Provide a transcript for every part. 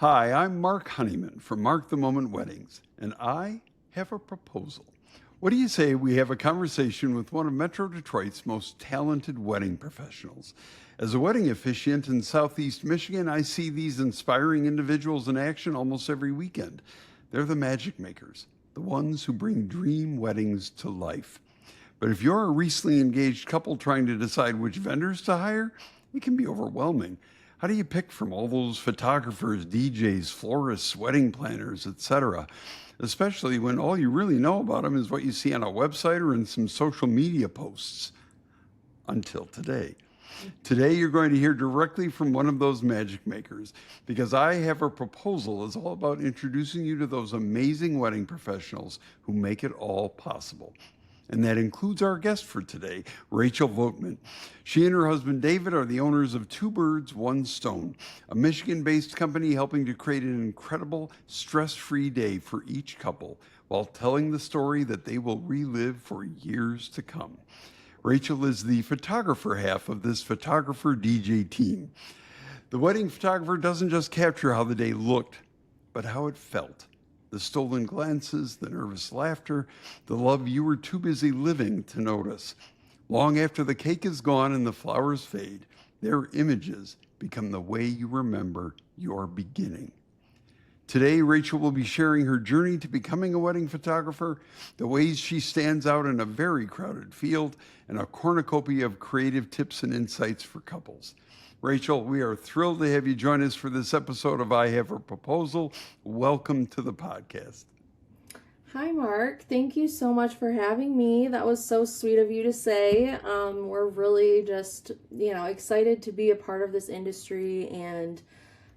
Hi, I'm Mark Honeyman from Mark the Moment Weddings, and I have a proposal. What do you say we have a conversation with one of Metro Detroit's most talented wedding professionals? As a wedding officiant in Southeast Michigan, I see these inspiring individuals in action almost every weekend. They're the magic makers, the ones who bring dream weddings to life. But if you're a recently engaged couple trying to decide which vendors to hire, it can be overwhelming. How do you pick from all those photographers, DJs, florists, wedding planners, etc.? Especially when all you really know about them is what you see on a website or in some social media posts. Until today. Today, you're going to hear directly from one of those magic makers because I have a proposal that's all about introducing you to those amazing wedding professionals who make it all possible. And that includes our guest for today, Rachel Vogtmann. She and her husband David are the owners of Two Birds, One Stone, a Michigan-based company helping to create an incredible, stress-free day for each couple while telling the story that they will relive for years to come. Rachel is the photographer half of this photographer DJ team. The wedding photographer doesn't just capture how the day looked, but how it felt. The stolen glances, the nervous laughter, the love you were too busy living to notice. Long after the cake is gone and the flowers fade, their images become the way you remember your beginning. Today, Rachel will be sharing her journey to becoming a wedding photographer, the ways she stands out in a very crowded field, and a cornucopia of creative tips and insights for couples. Rachel, we are thrilled to have you join us for this episode of I Have a Proposal. Welcome to the podcast. Hi, Mark. Thank you so much for having me. That was so sweet of you to say. We're really just, excited to be a part of this industry. And,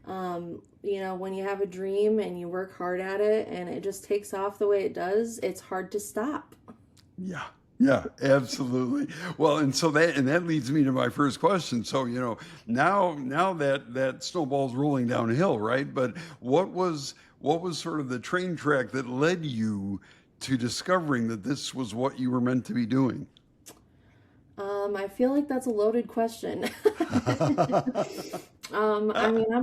when you have a dream and you work hard at it and it just takes off the way it does, it's hard to stop. Yeah, absolutely. Well, and that leads me to my first question. So, now that snowball's rolling downhill, right? But what was sort of the train track that led you to discovering that this was what you were meant to be doing? I feel like that's a loaded question. I'm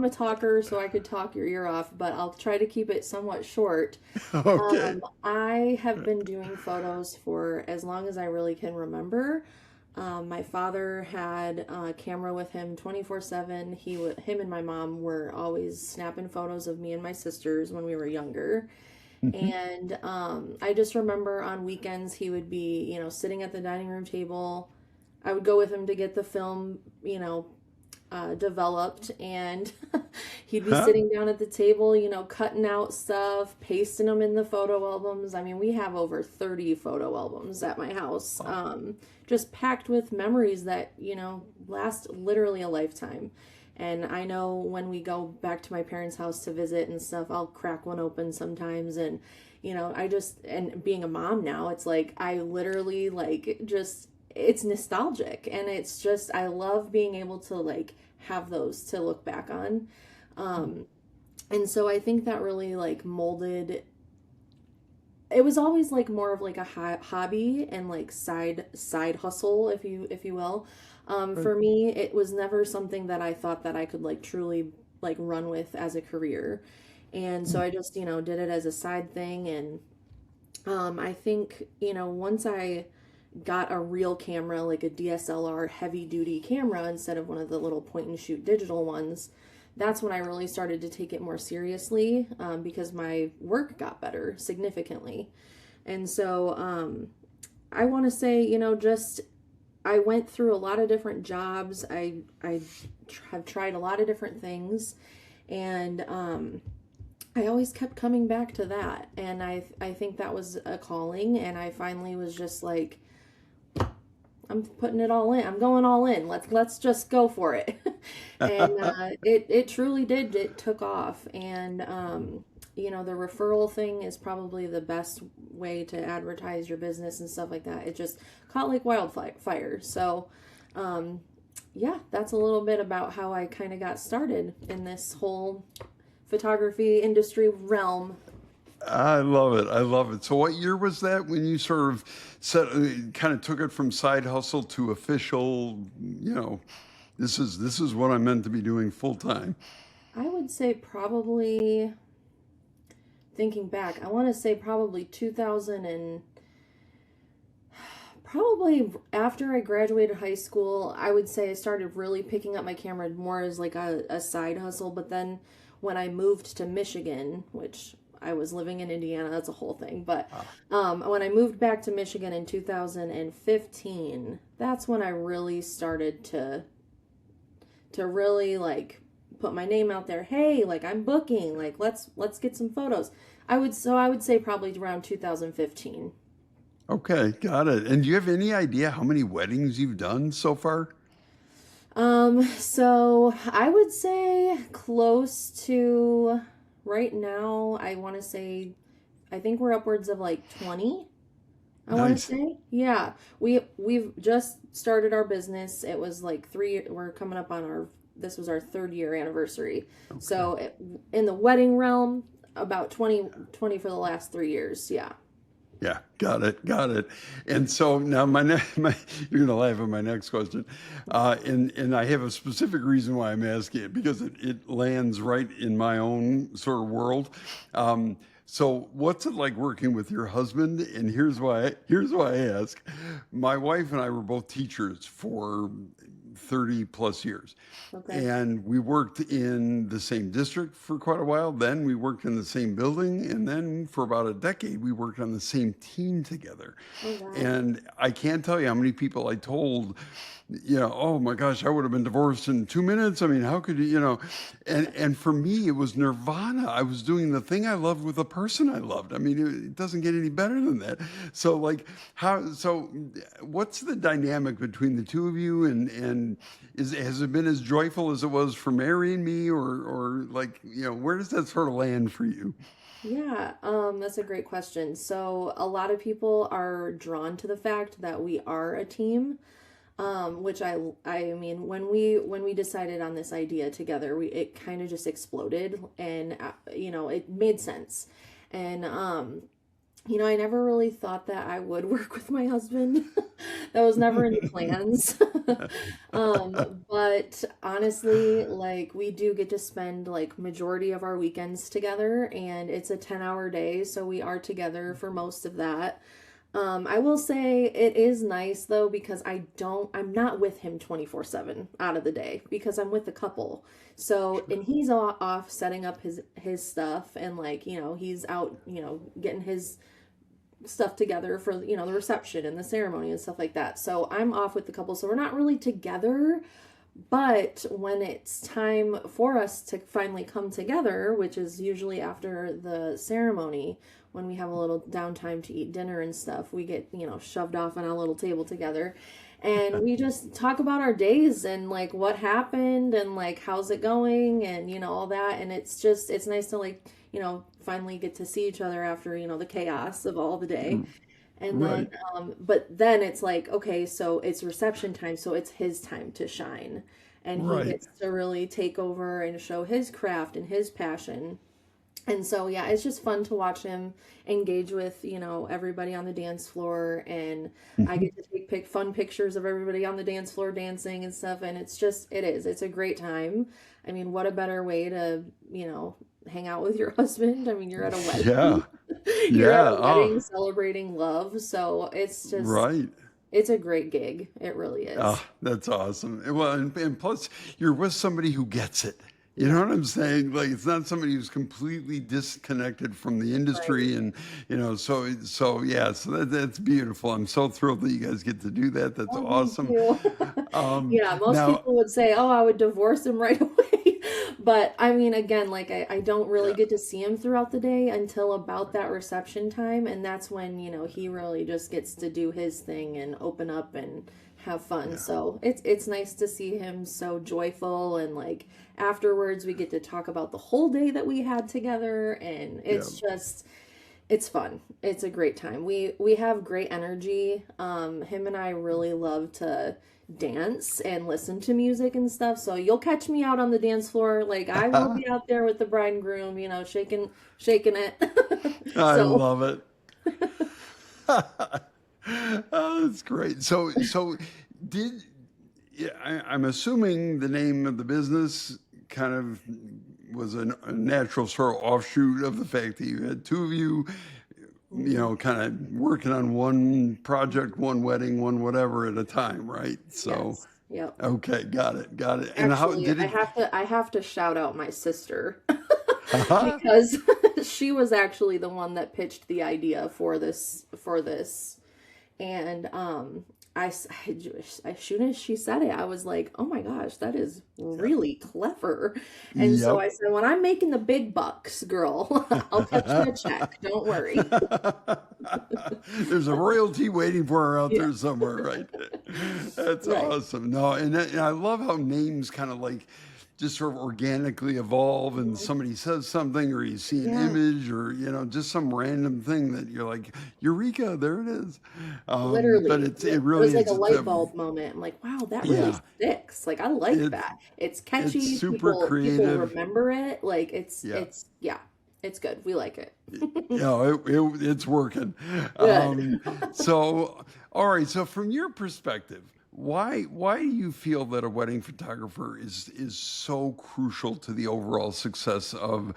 a talker, so I could talk your ear off, but I'll try to keep it somewhat short. Okay. I have been doing photos for as long as I really can remember. My father had a camera with him 24/7. Him and my mom were always snapping photos of me and my sisters when we were younger. And I just remember on weekends he would be, sitting at the dining room table. I would go with him to get the film, developed, and he'd be sitting down at the table, cutting out stuff, pasting them in the photo albums. I mean, we have over 30 photo albums at my house, just packed with memories that, last literally a lifetime. And I know when we go back to my parents' house to visit and stuff, I'll crack one open sometimes. And, and being a mom now, it's like, I literally it's nostalgic, and it's just, I love being able to have those to look back on. And so I think that really molded, it was always more of a hobby and side hustle, if you will. For me, it was never something that I thought that I could truly run with as a career. And so I just, did it as a side thing. And I think, once I got a real camera, like a DSLR heavy duty camera instead of one of the little point and shoot digital ones, that's when I really started to take it more seriously, because my work got better significantly. And so I want to say, I went through a lot of different jobs. I have tried a lot of different things, and I always kept coming back to that. And I think that was a calling, and I finally was just like, I'm putting it all in. I'm going all in. Let's just go for it. And it truly did. It took off. And the referral thing is probably the best way to advertise your business and stuff like that. It just caught like wildfire. So that's a little bit about how I kind of got started in this whole photography industry realm. I love it. I love it. So what year was that when you sort of kind of took it from side hustle to official, this is what I'm meant to be doing full time? I would say probably, thinking back, I want to say probably 2000 and probably after I graduated high school. I would say I started really picking up my camera more as like a side hustle. But then when I moved to Michigan, which I was living in Indiana, that's a whole thing. But Ah, when I moved back to Michigan in 2015, that's when I really started to really like put my name out there. Hey, like I'm booking, like let's get some photos. I would say probably around 2015. okay, got it. And do you have any idea how many weddings you've done so far? So I would say close to right now, I want to say I think we're upwards of like 20. I want to Nice. say. Yeah. We've just started our business. It was like 3 we're coming up on our this was our 3rd year anniversary. Okay. So in the wedding realm, about 20 for the last 3 years. Yeah. Yeah, got it, got it. And so now you're gonna laugh at my next question, and I have a specific reason why I'm asking it because it lands right in my own sort of world. So what's it like working with your husband? And here's why I ask. My wife and I were both teachers for 30 plus years. Okay. And we worked in the same district for quite a while. Then we worked in the same building. And then for about a decade, we worked on the same team together. Oh wow. And I can't tell you how many people I told, oh my gosh, I would have been divorced in 2 minutes. I mean, how could you, and for me, it was nirvana. I was doing the thing I loved with the person I loved. I mean, it doesn't get any better than that. So like what's the dynamic between the two of you and has it been as joyful as it was for marrying me or like, where does that sort of land for you? Yeah, that's a great question. So a lot of people are drawn to the fact that we are a team, which I mean when we decided on this idea together, we it kind of just exploded, and it made sense. And I never really thought that I would work with my husband. That was never in the plans. But honestly, like we do get to spend like majority of our weekends together, and it's a 10-hour day, so we are together for most of that. I will say it is nice though because I'm not with him 24/7 out of the day because I'm with the couple. So, and he's off setting up his stuff, and like, he's out, getting his stuff together for, the reception and the ceremony and stuff like that. So, I'm off with the couple, so we're not really together. But when it's time for us to finally come together, which is usually after the ceremony, when we have a little downtime to eat dinner and stuff, we get, shoved off on a little table together. And we just talk about our days and like what happened and like how's it going and, all that. And it's nice to like, finally get to see each other after, the chaos of all the day. And then, Right, but then it's like, okay, so it's reception time, so it's his time to shine. And he right. gets to really take over and show his craft and his passion. And so, yeah, it's just fun to watch him engage with, everybody on the dance floor. And I get to take fun pictures of everybody on the dance floor dancing and stuff. And it's a great time. I mean, what a better way to, hang out with your husband. I mean, you're at a Yeah, wedding. You're at yeah. a Oh, wedding celebrating love. So right. it's a great gig. It really is. Ah, that's awesome. Well, and plus, you're with somebody who gets it. You Yeah. know what I'm saying? Like, it's not somebody who's completely disconnected from the Right. industry, and so yeah. So that's beautiful. I'm so thrilled that you guys get to do that. That's Oh, me awesome. too. Yeah, most Now, people would say, "Oh, I would divorce him right away." But I mean, again, like I don't really yeah, get to see him throughout the day until about that reception time, and that's when, he really just gets to do his thing and open up and have fun. yeah, So it's nice to see him so joyful, and like afterwards we get to talk about the whole day that we had together, and yeah. it's fun. It's a great time. We have great energy. Him and I really love to dance and listen to music and stuff. So you'll catch me out on the dance floor. Like I will be out there with the bride and groom, shaking it. I So love it. Oh, that's great. So did yeah, I'm assuming the name of the business kind of was a natural sort of offshoot of the fact that you had two of you, kind of working on one project, one wedding, one whatever at a time, right? So, Yes. Yep. okay, got it, got it. And how Actually, did it? I have to shout out my sister Haha. because she was actually the one that pitched the idea for this. And as soon as she said it, I was like, "Oh my gosh, that is really clever." And so Yep. I said, "When I'm making the big bucks, girl, I'll cut you a check. Don't worry." There's a royalty waiting for her out Yeah. there somewhere, right? That's Right. awesome. No, and I love how names kind of like just sort of organically evolve, and Mhm. somebody says something, or you see an Yeah. image, or just some random thing that you're like, Eureka, there it is. But Literally, it it was really like a is just light a, bulb moment. I'm like, wow, that really yeah, sticks. Like, I like it's that. It's it's catchy. super People creative. remember it. Like, Yeah. yeah, it's good. We like it. It's working. Good. So, all right. So, from your perspective, why do you feel that a wedding photographer is so crucial to the overall success of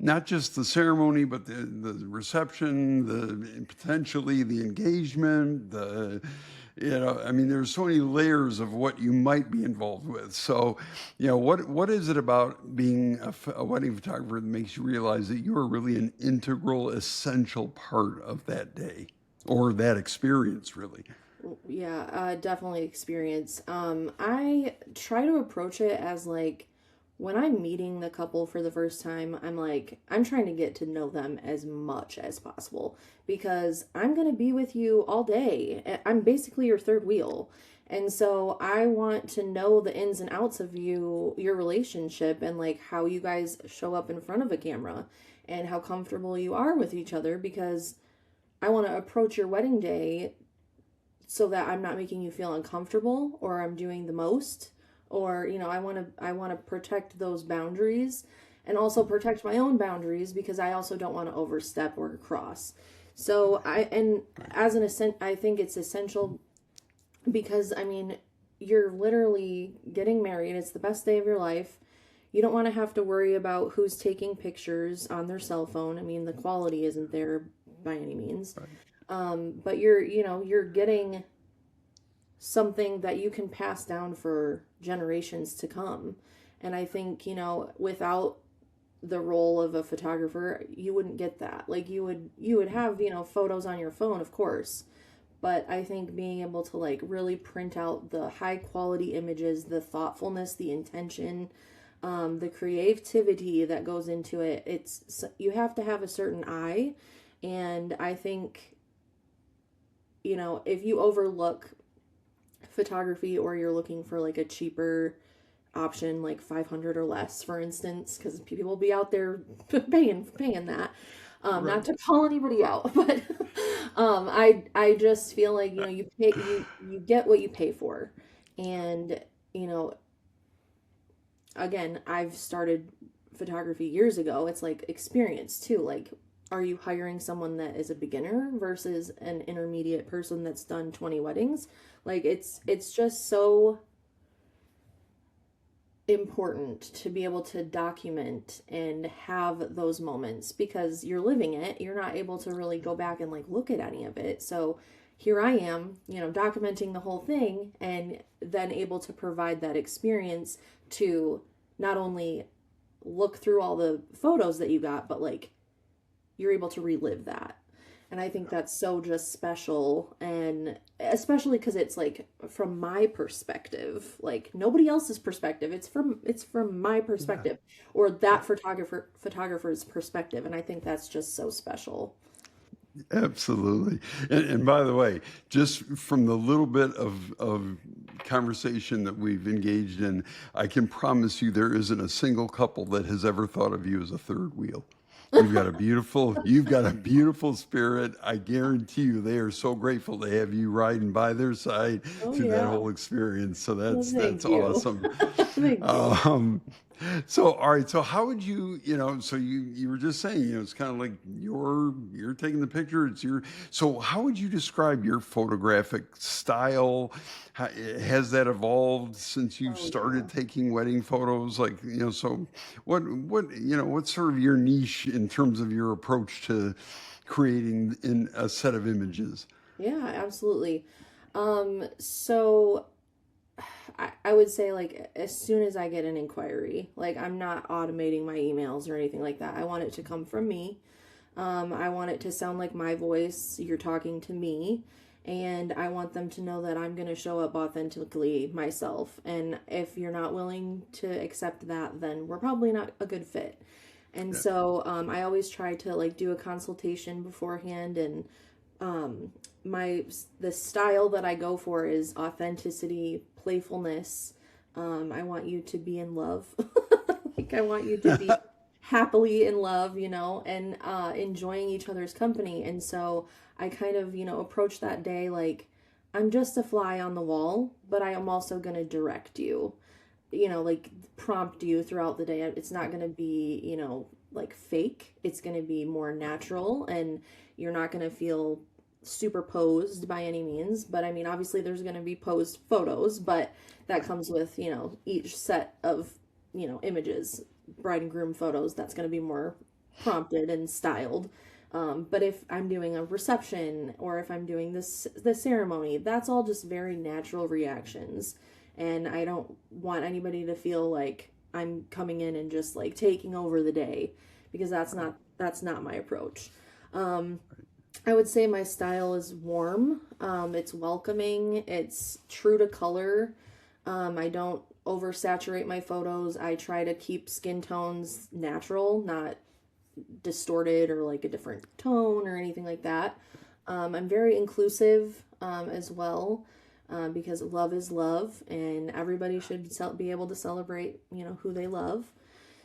not just the ceremony, but the reception, the potentially the engagement, I mean, there's so many layers of what you might be involved with. So, what is it about being a wedding photographer that makes you realize that you are really an integral, essential part of that day or that experience, really? Yeah, definitely experience. I try to approach it as like when I'm meeting the couple for the first time, I'm trying to get to know them as much as possible because I'm going to be with you all day. I'm basically your third wheel. And so I want to know the ins and outs of your relationship, and like how you guys show up in front of a camera and how comfortable you are with each other, because I want to approach your wedding day so that I'm not making you feel uncomfortable or I'm doing the most, or I want to protect those boundaries and also protect my own boundaries because I also don't want to overstep or cross. So I think it's essential because I mean, you're literally getting married. It's the best day of your life. You don't want to have to worry about who's taking pictures on their cell phone. I mean, the quality isn't there by any means. Right. But you're getting something that you can pass down for generations to come. And I think, without the role of a photographer, you wouldn't get that. Like you would have, photos on your phone, of course. But I think being able to like really print out the high quality images, the thoughtfulness, the intention, the creativity that goes into it, you have to have a certain eye. And I think, if you overlook photography or you're looking for like a cheaper option, like 500 or less, for instance, because people will be out there paying that. Right. Not to call anybody out, but I just feel like you get what you pay for, and you know again, I've started photography years ago. It's like experience too. Like, are you hiring someone that is a beginner versus an intermediate person that's done 20 weddings? Like, it's just so important to be able to document and have those moments because you're living it. You're not able to really go back and like look at any of it. So here I am, documenting the whole thing and then able to provide that experience to not only look through all the photos that you got, but like you're able to relive that. And I think that's so just special, and especially because it's like from my perspective, like nobody else's perspective. It's from my Yeah. perspective, or that photographer's perspective, and I think that's just so special. Absolutely. And by the way, just from the little bit of conversation that we've engaged in, I can promise you there isn't a single couple that has ever thought of you as a third wheel. You've got a beautiful spirit. I guarantee you they are so grateful to have you riding by their side Oh through that yeah. whole experience. So Well, that's thank you. awesome. Thank you. Um, So, all right. So, how would you, so you were just saying, it's kind of like you're taking the picture. It's your. So, how would you describe your photographic style? Has that evolved since you Oh yeah. started taking wedding photos? Like, so what's sort of your niche in terms of your approach to creating in a set of images? Yeah, absolutely. So I would say like as soon as I get an inquiry, like I'm not automating my emails or anything like that. I want it to come from me. I want it to sound like my voice. You're talking to me. And I want them to know that I'm going to show up authentically myself. And if you're not willing to accept that, then we're probably not a good fit. And Yeah. so I always try to like do a consultation beforehand. And um, the style that I go for is authenticity, playfulness. I want you to be in love. Like I want you to be happily in love, and enjoying each other's company. And so I kind of, approach that day like I'm just a fly on the wall, but I am also going to direct you, like prompt you throughout the day. It's not going to be, like fake. It's going to be more natural, and you're not going to feel superposed by any means. But I mean, obviously there's going to be posed photos, but that comes with, each set of, images, bride and groom photos, that's going to be more prompted and styled. But if I'm doing a reception or if I'm doing the ceremony, that's all just very natural reactions. And I don't want anybody to feel like I'm coming in and just like taking over the day, because that's not my approach. Um, I would say my style is warm. It's welcoming. It's true to color. I don't oversaturate my photos. I try to keep skin tones natural, not distorted or like a different tone or anything like that. I'm very inclusive as well, because love is love, and everybody should be able to celebrate, who they love.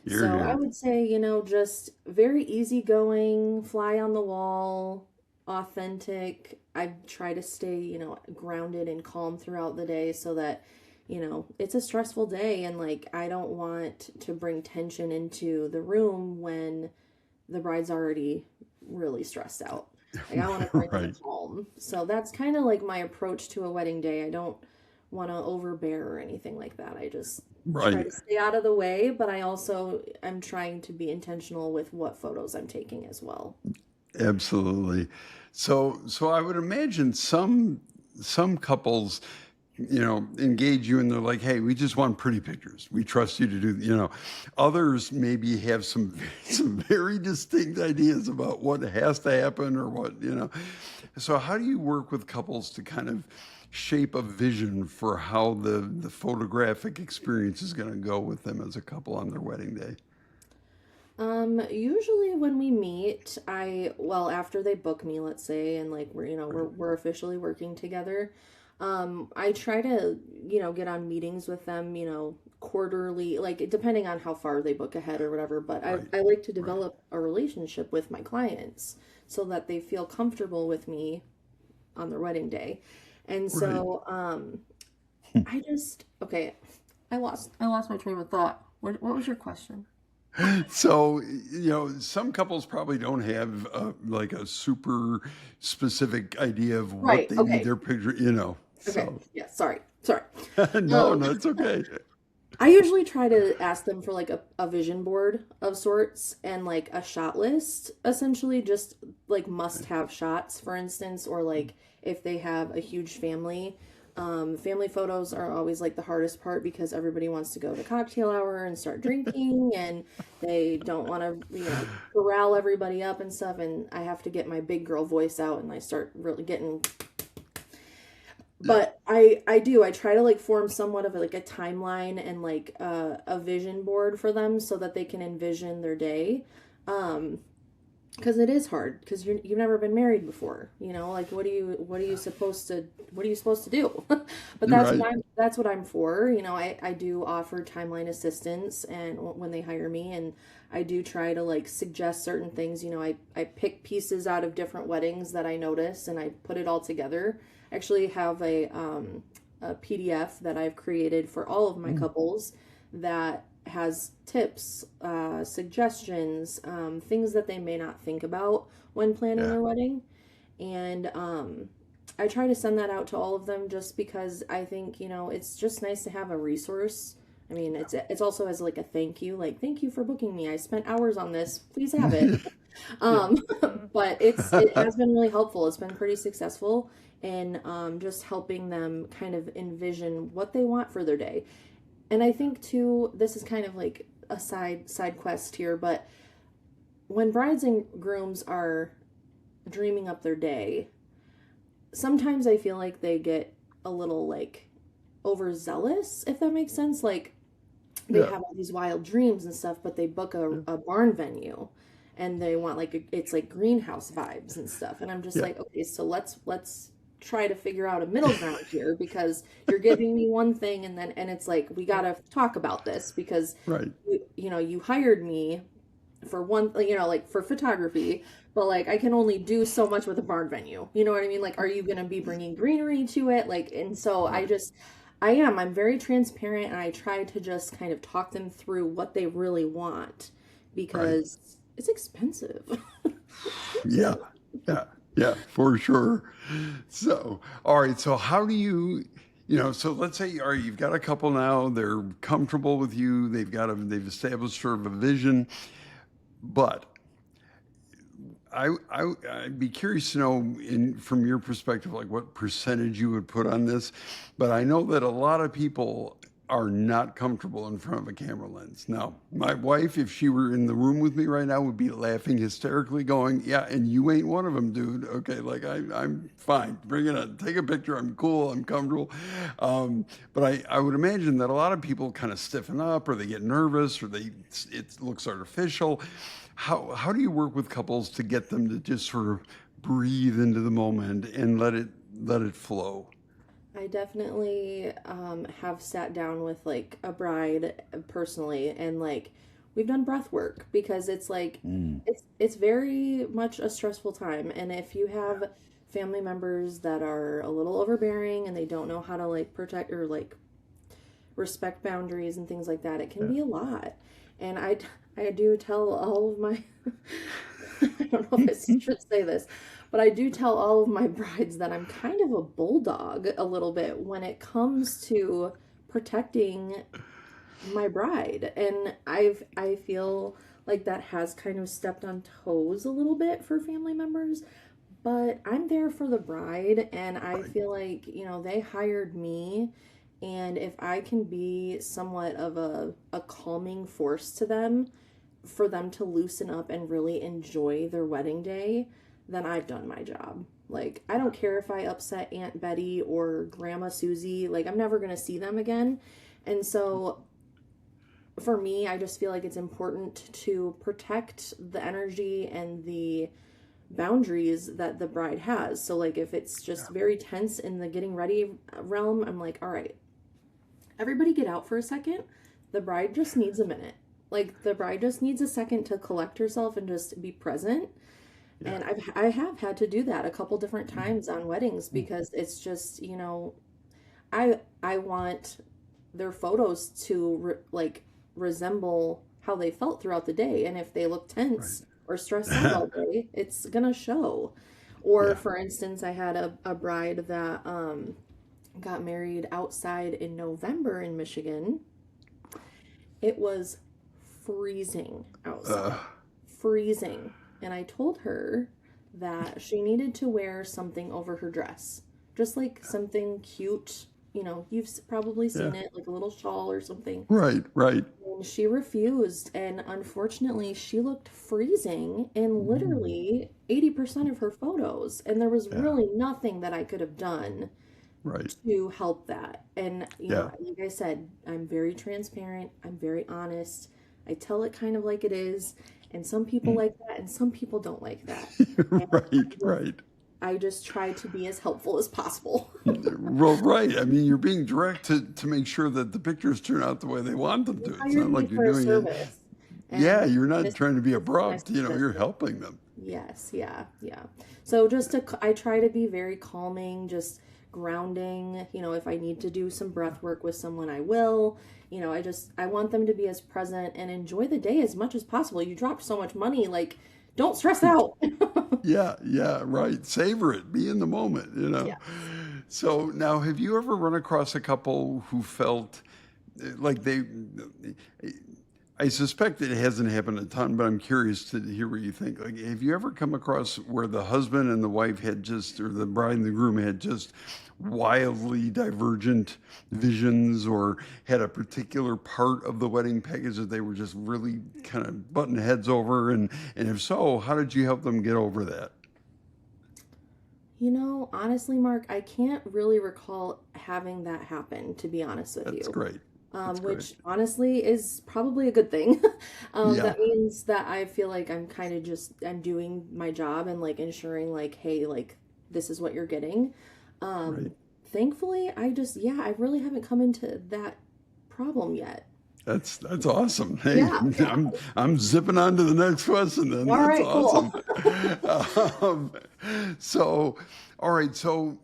You're So I here. would say, just very easygoing, fly on the wall, authentic. I try to stay, grounded and calm throughout the day so that, it's a stressful day, and like I don't want to bring tension into the room when the bride's already really stressed out. Like I want to bring the Right. calm. So that's kind of like my approach to a wedding day. I don't want to overbear or anything like that. I just try Right. to stay out of the way, but I also am trying to be intentional with what photos I'm taking as well. Absolutely. So I would imagine some couples, engage you and they're like, "Hey, we just want pretty pictures. We trust you to do." Others maybe have some very distinct ideas about what has to happen or what. So how do you work with couples to kind of shape a vision for how the photographic experience is going to go with them as a couple on their wedding day? Usually when we meet, well, after they book me, let's say, and like we're officially working together, I try to, get on meetings with them, quarterly, like depending on how far they book ahead or whatever, but I, Right. I like to Right. develop a relationship with my clients so that they feel comfortable with me on their wedding day. And Right. so, okay, I lost my train of thought. What was your question? So, some couples probably don't have like a super specific idea of what Right. they need Okay. their picture, Okay. so Yeah. Sorry. Sorry. no, Um, no, it's okay. I usually try to ask them for like a vision board of sorts and like a shot list, essentially just like must have shots, for instance, or like if they have a huge family. Family photos are always like the hardest part because everybody wants to go to cocktail hour and start drinking, and they don't want to, corral everybody up and stuff. And I have to get my big girl voice out and I start really getting, Yeah. but I try to like form somewhat of like a timeline and like a vision board for them so that they can envision their day. um because it is hard because you've never been married before, like what are you supposed to do? But You're that's what right. I'm for. I do offer timeline assistance and when they hire me, and I do try to like suggest certain things. I pick pieces out of different weddings that I notice and I put it all together. I actually have a PDF that I've created for all of my couples that has tips, suggestions, things that they may not think about when planning Yeah. their wedding. And I try to send that out to all of them just because I think, it's just nice to have a resource. I mean, it's also as like a thank you, like thank you for booking me. I spent hours on this. Please have it. Yeah. Um, but it has been really helpful. It's been pretty successful in just helping them kind of envision what they want for their day. And I think too, this is kind of like a side quest here, but when brides and grooms are dreaming up their day, sometimes I feel like they get a little like overzealous, if that makes sense. Like they Yeah. have all these wild dreams and stuff, but they book a barn venue and they want like it's like greenhouse vibes and stuff. And I'm just Yeah. like, okay, so let's try to figure out a middle ground here because you're giving me one thing and it's like we gotta talk about this because Right. you hired me for one, like for photography, but like I can only do so much with a barn venue. You know what I mean? Like, are you going to be bringing greenery to it? Like, and so Right. I'm very transparent and I try to just kind of talk them through what they really want Right. because it's expensive. Yeah. Yeah. Yeah, for sure. So, all right. So, how do so let's say, all right, you've got a couple now, they're comfortable with you, they've established sort of a vision, but I'd be curious to know, from your perspective, like what percentage you would put on this. But I know that a lot of people are not comfortable in front of a camera lens. Now, my wife, if she were in the room with me right now, would be laughing hysterically, going, "Yeah, and you ain't one of them, dude. Okay, like I'm fine. Bring it on. Take a picture. I'm cool. I'm comfortable." But I would imagine that a lot of people kind of stiffen up, or they get nervous, or it looks artificial. How do you work with couples to get them to just sort of breathe into the moment and let it flow? I definitely have sat down with like a bride personally and like we've done breath work because it's like Mm. it's very much a stressful time and if you have family members that are a little overbearing and they don't know how to like protect or like respect boundaries and things like that, it can Yeah. be a lot. And I do tell all of my I don't know if I should say this, but I do tell all of my brides that I'm kind of a bulldog a little bit when it comes to protecting my bride. And I feel like that has kind of stepped on toes a little bit for family members, but I'm there for the bride and I Right. feel like, they hired me and if I can be somewhat of a calming force to them for them to loosen up and really enjoy their wedding day, then I've done my job. Like, I don't care if I upset Aunt Betty or Grandma Susie, like, I'm never going to see them again. And so, for me, I just feel like it's important to protect the energy and the boundaries that the bride has. So, like, if it's Yeah. just very tense in the getting ready realm, I'm like, all right, everybody get out for a second. The bride just needs a minute. Like the bride just needs a second to collect herself and just be present. Yeah. And I have had to do that a couple different times on weddings because it's just, I want their photos to like resemble how they felt throughout the day. And if they look tense or stressed out all Right. day, it's gonna show. Or Yeah. for instance, I had a bride that got married outside in November in Michigan. It was freezing outside, Uh, freezing. And I told her that she needed to wear something over her dress, just like something cute. You've probably yeah. seen it, like a little shawl or something. Right. Right. And she refused. And unfortunately, she looked freezing in Mm. literally 80% of her photos. And there was Yeah. really nothing that I could have done Right. to help that. And, Yeah. like I said, I'm very transparent, I'm very honest. I tell it kind of like it is. And some people like that, and some people don't like that. And Right. Right. I just try to be as helpful as possible. Well, right. I mean, you're being direct to make sure that the pictures turn out the way they want them You to. It's hired not me like you're for a doing it. service. Yeah, And you're not this, trying to be this is my abrupt. You're service. helping them. Yes, yeah, yeah. So I try to be very calming, just grounding. If I need to do some breath work with someone, I will. I want them to be as present and enjoy the day as much as possible. You dropped so much money, like, don't stress out. Yeah, yeah, right. Savor it. Be in the moment. Yeah. So now, have you ever run across a couple who felt like I suspect it hasn't happened a ton, but I'm curious to hear what you think. Like, have you ever come across where the husband and the wife had just, or the bride and the groom had just wildly divergent visions, or had a particular part of the wedding package that they were just really kind of butting heads over? And if so, how did you help them get over that? Honestly, Mark, I can't really recall having that happen, to be honest with That's you. great. That's great. Which honestly is probably a good thing. Yeah, That means that I feel like I'm doing my job and like ensuring like, hey, like this is what you're getting. Um, right. Thankfully, I really haven't come into that problem yet. That's awesome. Hey, Yeah, yeah. I'm zipping on to the next question then. All That's right, cool. awesome. Um, so, all right. So,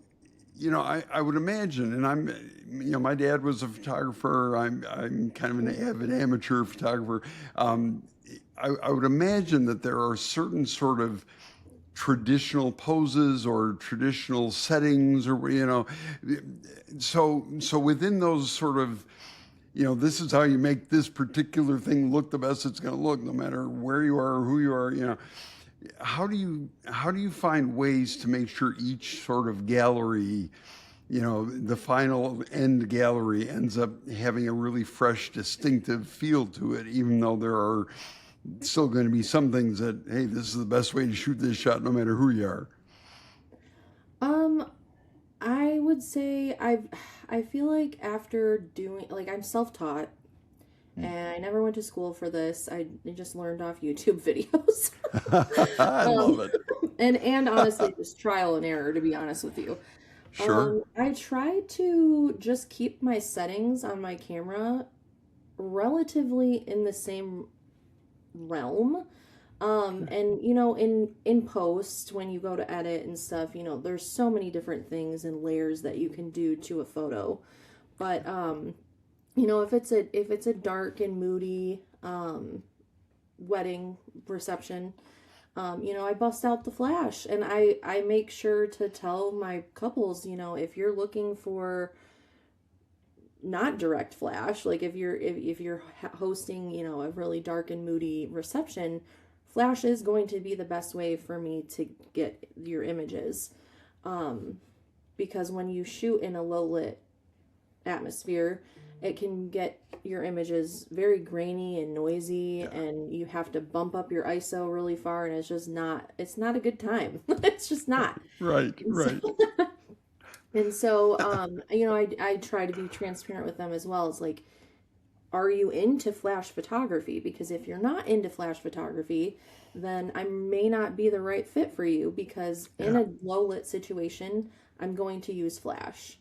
I would imagine, and my dad was a photographer. I'm kind of an avid amateur photographer. Um, I would imagine that there are certain sort of traditional poses or traditional settings, or so within those sort of, this is how you make this particular thing look the best it's going to look, no matter where you are or who you are. How do you find ways to make sure each sort of gallery, the final end gallery ends up having a really fresh, distinctive feel to it, even though there are still going to be some things that, hey, this is the best way to shoot this shot, no matter who you are. Um, I would say I feel like after doing like I'm self-taught and I never went to school for this. I just learned off YouTube videos. I love um, it. and honestly, just trial and error, to be honest with you. Sure. I try to just keep my settings on my camera relatively in the same realm. And in post, when you go to edit and stuff, there's so many different things and layers that you can do to a photo. But if it's a dark and moody wedding reception, I bust out the flash and I make sure to tell my couples, if you're looking for not direct flash, like if you're hosting, a really dark and moody reception, flash is going to be the best way for me to get your images. Um, because when you shoot in a low lit atmosphere, it can get your images very grainy and noisy, Yeah. and you have to bump up your ISO really far, and it's not a good time. It's just not. Right. And so, Right. I try to be transparent with them as well. It's like, are you into flash photography? Because if you're not into flash photography, then I may not be the right fit for you, because in Yeah. a low lit situation, I'm going to use flash.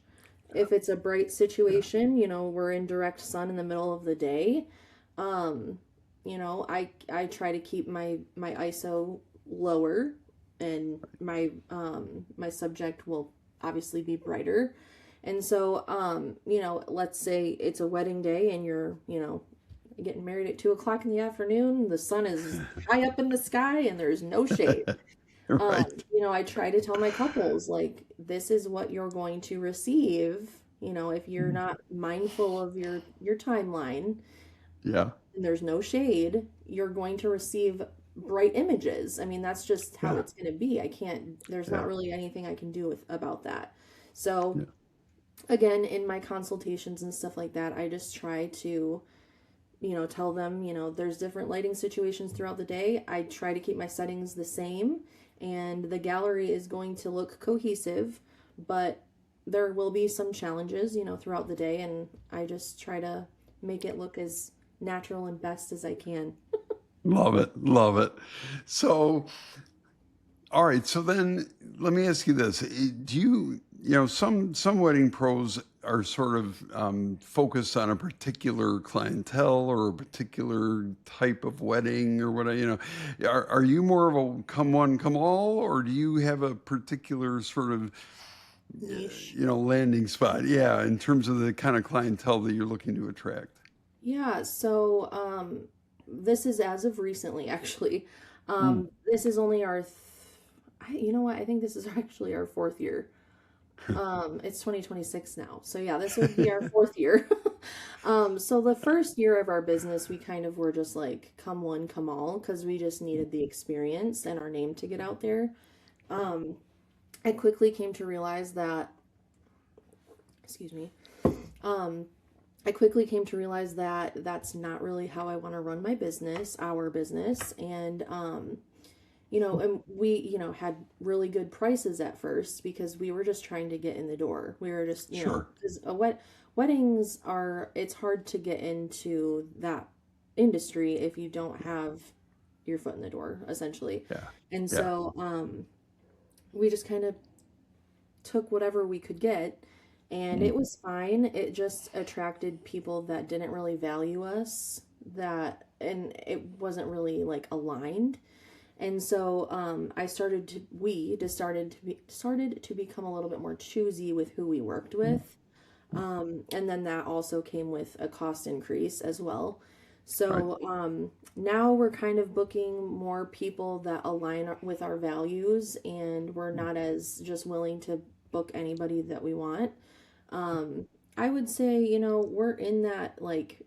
If it's a bright Yeah. situation, we're in direct sun in the middle of the day, I try to keep my ISO lower, and my subject will obviously be brighter. And so, let's say it's a wedding day and you're, getting married at 2 o'clock in the afternoon. The sun is high up in the sky and there's no shade. Right. I try to tell my couples, like, this is what you're going to receive. If you're not mindful of your timeline Yeah. and there's no shade, you're going to receive bright images. I mean, that's just how Yeah. it's going to be. There's not Yeah. really anything I can do about that. So, Yeah. again, in my consultations and stuff like that, I just try to, tell them, there's different lighting situations throughout the day. I try to keep my settings the same, and the gallery is going to look cohesive, but there will be some challenges, throughout the day, and I just try to make it look as natural and best as I can. Love it. Love it. So, all right. So then let me ask you this. Do some wedding pros are sort of focused on a particular clientele or a particular type of wedding or what, are you more of a come one, come all, or do you have a particular sort of niche. landing spot. Yeah, in terms of the kind of clientele that you're looking to attract. Yeah, so this is as of recently, actually. Mm. This is only you know what? I think this is actually our fourth year. It's 2026 now. So yeah, this would be our fourth year. So the first year of our business, we kind of were just like, come one, come all, because we just needed the experience and our name to get out there. Um, I quickly came to realize that, excuse me, um, I quickly came to realize that that's not really how I want to run my business, our business. And, and we, had really good prices at first because we were just trying to get in the door. We were just, Sure. because weddings it's hard to get into that industry if you don't have your foot in the door, essentially. Yeah. And Yeah. so, we just kind of took whatever we could get, and Mm. it was fine. It just attracted people that didn't really value us, and it wasn't really like aligned. And so we just started to become a little bit more choosy with who we worked with. And then that also came with a cost increase as well. Right. So now we're kind of booking more people that align with our values, and we're not as just willing to book anybody that we want. Um, I would say, we're in that like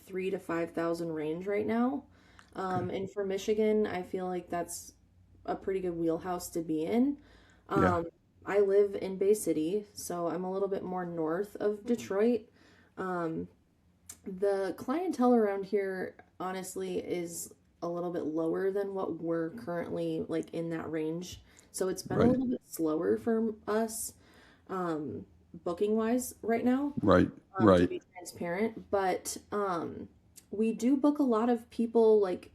3 to 5 thousand range right now. Okay. And for Michigan, I feel like that's a pretty good wheelhouse to be in. Yeah. Um, I live in Bay City, so I'm a little bit more north of Detroit. Um, the clientele around here, honestly, is a little bit lower than what we're currently like in that range. So it's been a Right. little bit slower for us, um, booking wise right now, Right. to Right. be transparent. But we do book a lot of people like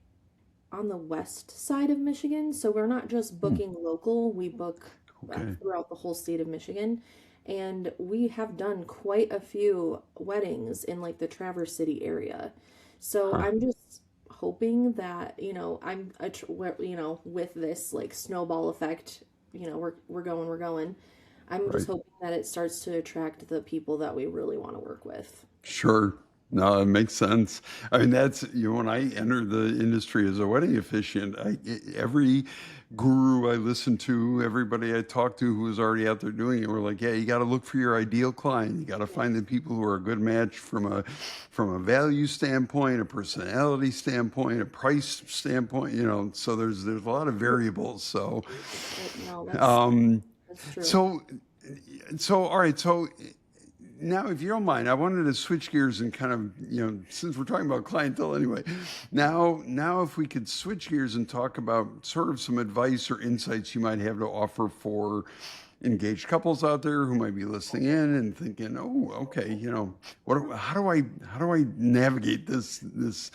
on the west side of Michigan. So we're not just Mm. booking local, we book Okay. throughout the whole state of Michigan. And we have done quite a few weddings in like the Traverse City area. So Huh. I'm just hoping that, with this like snowball effect, we're going. I'm just Right. hoping that it starts to attract the people that we really want to work with. Sure. No, it makes sense. I mean, that's, when I entered the industry as a wedding officiant, every guru I listened to, everybody I talked to who was already out there doing it, were like, yeah, you got to look for your ideal client. You got to find the people who are a good match from a value standpoint, a personality standpoint, a price standpoint, so there's a lot of variables. So, No, um, that's true. so, all right. So now, if you don't mind, I wanted to switch gears and kind of, since we're talking about clientele anyway, now if we could switch gears and talk about sort of some advice or insights you might have to offer for engaged couples out there who might be listening in and thinking, oh, okay, how do I navigate this?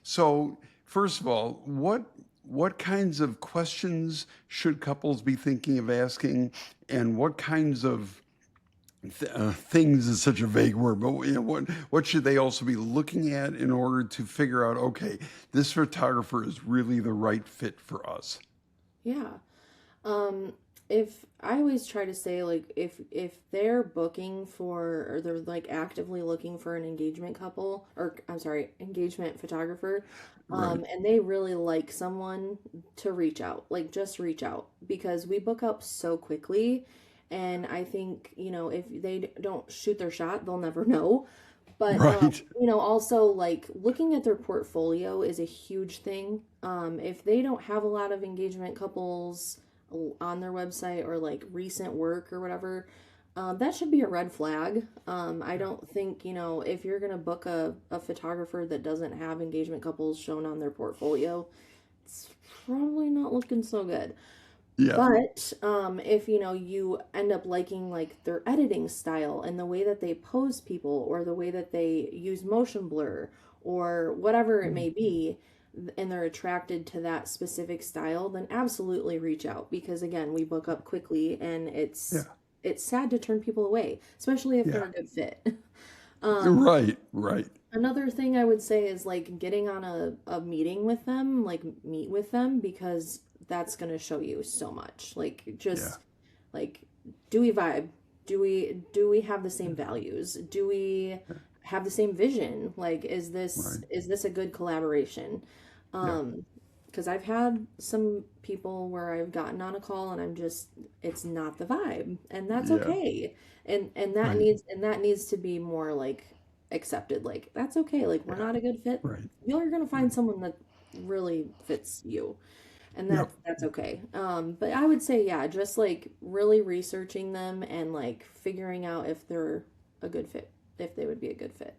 So, first of all, what kinds of questions should couples be thinking of asking, and what kinds of things is such a vague word, but what should they also be looking at in order to figure out, okay, this photographer is really the right fit for us? Yeah. Um, if I always try to say like if they're booking for or they're like actively looking for an engagement couple or I'm sorry, engagement photographer, Right. and they really like someone to reach out, like just reach out because we book up so quickly. And I think, if they don't shoot their shot, they'll never know. But Right. also like looking at their portfolio is a huge thing. If they don't have a lot of engagement couples on their website or like recent work or whatever, that should be a red flag. I don't think, if you're gonna book a photographer that doesn't have engagement couples shown on their portfolio, it's probably not looking so good. Yeah. But if you end up liking like their editing style and the way that they pose people or the way that they use motion blur or whatever it may be, and they're attracted to that specific style, then absolutely reach out because again, we book up quickly and Yeah. it's sad to turn people away, especially if they're Yeah. a good fit. Um, Right. Right. Another thing I would say is like getting on a meeting with them, like meet with them because that's going to show you so much. Like Yeah. just like do we vibe? Do we have the same values? Do we have the same vision? Like, Right. is this a good collaboration? Yeah. Um, because I've had some people where I've gotten on a call and it's not the vibe, and that's Yeah. okay. And Right. that needs to be more like accepted. Like, that's okay. Like, we're Yeah. not a good fit. Right. You're gonna find Right. someone that really fits you, and Yep. that's okay. But I would say, yeah, just like really researching them and like figuring out if they're a good fit, if they would be a good fit.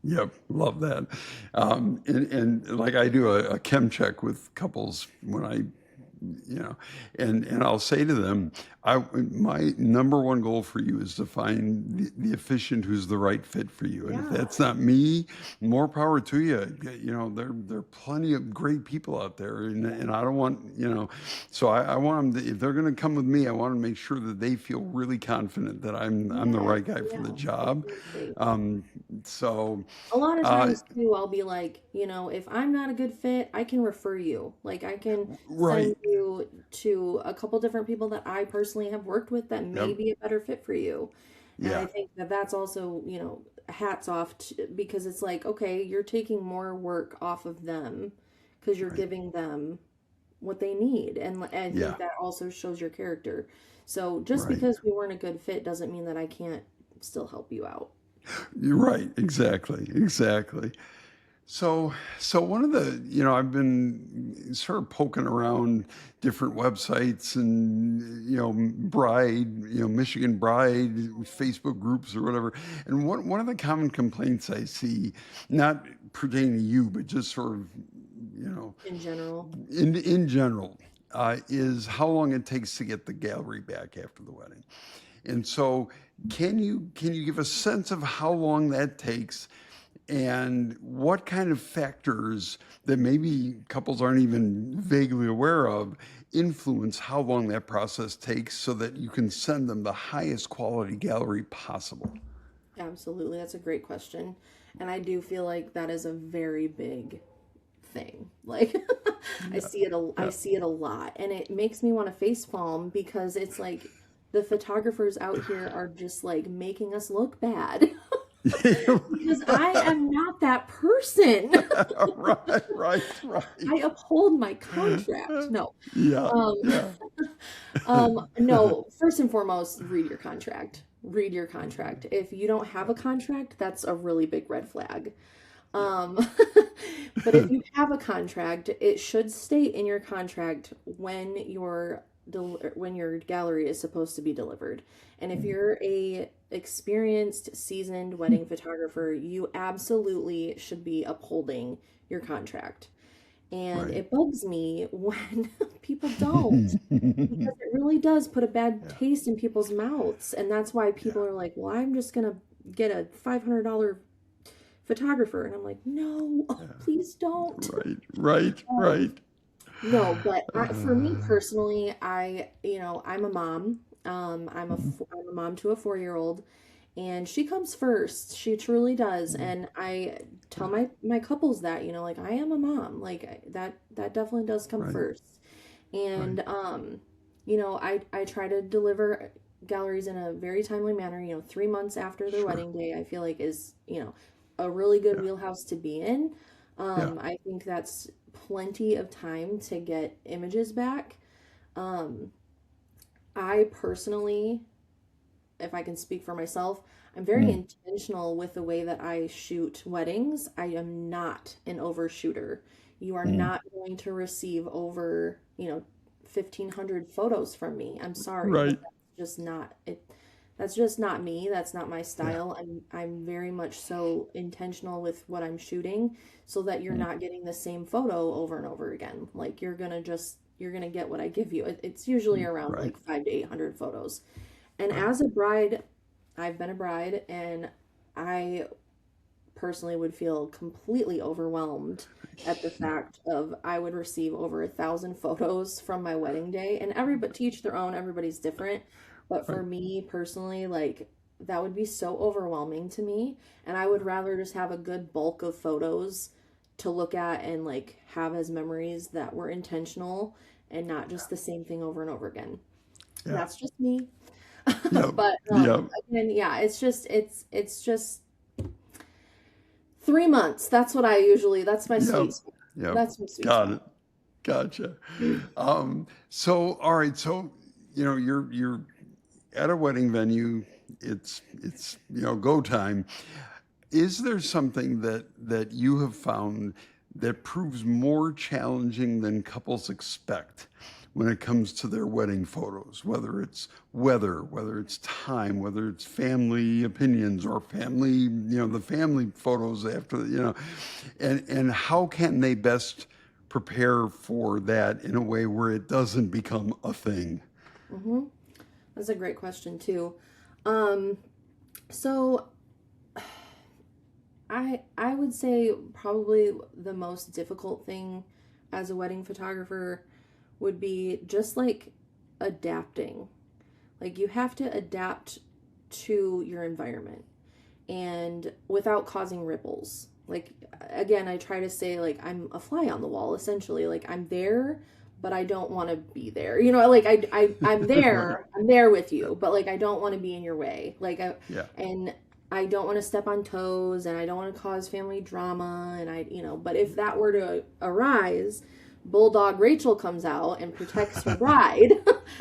Yep, love that. And like I do a chem check with couples when I, you know, and I'll say to them, my number one goal for you is to find the efficient who's the right fit for you. And if Yeah, that's not me, more power to you. You know, there are plenty of great people out there, and I don't want, so I want them to, if they're going to come with me, I want to make sure that they feel really confident that I'm the yes, right guy for the yeah, job. exactly. Um, so. A lot of Uh, times too, I'll be like, if I'm not a good fit, I can refer you. Like, I can send right. you to a couple different people that I personally have worked with that may Yep. be a better fit for you. And I Yeah. think that that's also, hats off to, because it's like, okay, you're taking more work off of them because you're Right. giving them what they need. And I think Yeah. that also shows your character. So just Right. because we weren't a good fit doesn't mean that I can't still help you out. You're right. Exactly. Exactly. So one of the, I've been sort of poking around different websites and, Michigan Bride, Facebook groups or whatever. And one of the common complaints I see, not pertaining to you, but just sort of, you know, In general. in general, is how long it takes to get the gallery back after the wedding. And so, can you give a sense of how long that takes, and what kind of factors that maybe couples aren't even vaguely aware of influence how long that process takes, so that you can send them the highest quality gallery possible? Absolutely. That's a great question. And I do feel like that is a very big thing. Like Yeah, I yeah. see it a lot and it makes me want to face palm because it's like the photographers out here are just like making us look bad because I am not that person. Right, right, right. I uphold my contract. No. Yeah, Um yeah. no, first and foremost, read your contract. Read your contract. If you don't have a contract, that's a really big red flag. Yeah. Um, but if you have a contract, it should state in your contract when when your gallery is supposed to be delivered. And if you're a experienced, seasoned wedding photographer, you absolutely should be upholding your contract. And Right. it bugs me when people don't because it really does put a bad Yeah, taste in people's mouths. And that's why people yeah. are like, well, I'm just going to get a $500 photographer. And I'm like, no, Yeah. please don't. Right, right, Um, right. no, but for me Uh, personally, I'm a mom. I'm a mom to a 4-year-old, and she comes first. She truly does, and I tell my couples that, like I am a mom. Like that definitely does come right, first. right. And I try to deliver galleries in a very timely manner. 3 months after their Sure. wedding day, I feel like is a really good Yeah, wheelhouse to be in. yeah. I think that's plenty of time to get images back. Um, I personally, if I can speak for myself, I'm very Mm, intentional with the way that I shoot weddings. I am not an overshooter. You are mm. not going to receive over, 1,500 photos from me. I'm sorry, but Right. that's just not it. That's just not me. That's not my Yeah. style. I'm very much so intentional with what I'm shooting so that you're Mm, not getting the same photo over and over again. Like you're gonna get what I give you. It's usually around right. like 5 to 800 photos. And Right. as a bride, I've been a bride and I personally would feel completely overwhelmed at the fact of I would receive over 1,000 photos from my wedding day. And everybody to each their own, everybody's different. But Right. for me personally, like that would be so overwhelming to me. And I would rather just have a good bulk of photos to look at and like have as memories that were intentional and not just the same thing over and over again. Yeah. That's just me. Yep. But Yep. again, yeah, it's just 3 months. That's what I usually. That's my Yep. sweet spot. Yep. That's my sweet Got spot. it. Gotcha. So all right, so you're at a wedding venue. It's go time. Is there something that you have found that proves more challenging than couples expect when it comes to their wedding photos? Whether it's weather, whether it's time, whether it's family opinions or family, the family photos after, and how can they best prepare for that in a way where it doesn't become a thing? hmm That's a great question too. Um, so I would say probably the most difficult thing as a wedding photographer would be just like adapting. Like you have to adapt to your environment and without causing ripples. Like again, I try to say like I'm a fly on the wall essentially. Like I'm there, but I don't want to be there. Like I'm Right. there. I'm there with you, but like I don't want to be in your way. Yeah. And I don't want to step on toes and I don't want to cause family drama and but if that were to arise, Bulldog Rachel comes out and protects her bride.